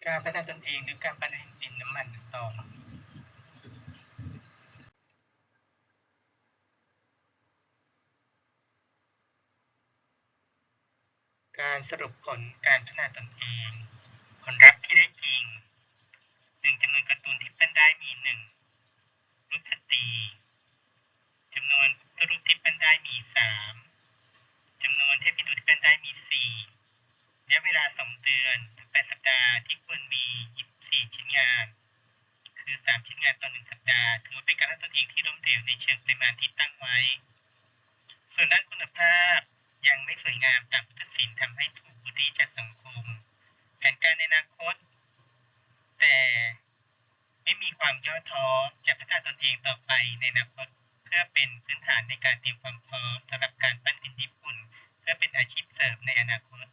การพัฒนาตนเองหรือการผลิตดินน้ำมันต่อการสรุปผลการพัฒนาตนเองผลลัพธ์ที่ได้จริง1จำนวนการ์ตูนที่ปั้นได้มี1รูปสตรีจำนวนพุทธรูปที่ปั้นได้มี3จำนวนเทพบุตรที่ปั้นได้มี4และเวลา2เดือนถึง8สัปดาห์ที่ควรมี24ชิ้นงานคือ3ชิ้นงานต่อ1สัปดาห์ถือว่าเป็นการพัฒนาตนเองที่ล้มเหลวในเชิงปริมาณที่ตั้งไว้ส่วนด้านคุณภาพยังไม่สวยงามตามพุทธศิลป์ทำให้ถูกบูลลี่จากสังคมแผนการในอนาคตแต่ไม่มีความย่อท้อจะพัฒนาตนเองต่อไปในอนาคตเพื่อเป็นพื้นฐานในการเตรียมความพร้อมสำหรับการปั้นดินญี่ปุ่นเพื่อเป็นอาชีพเสริมในอนาคต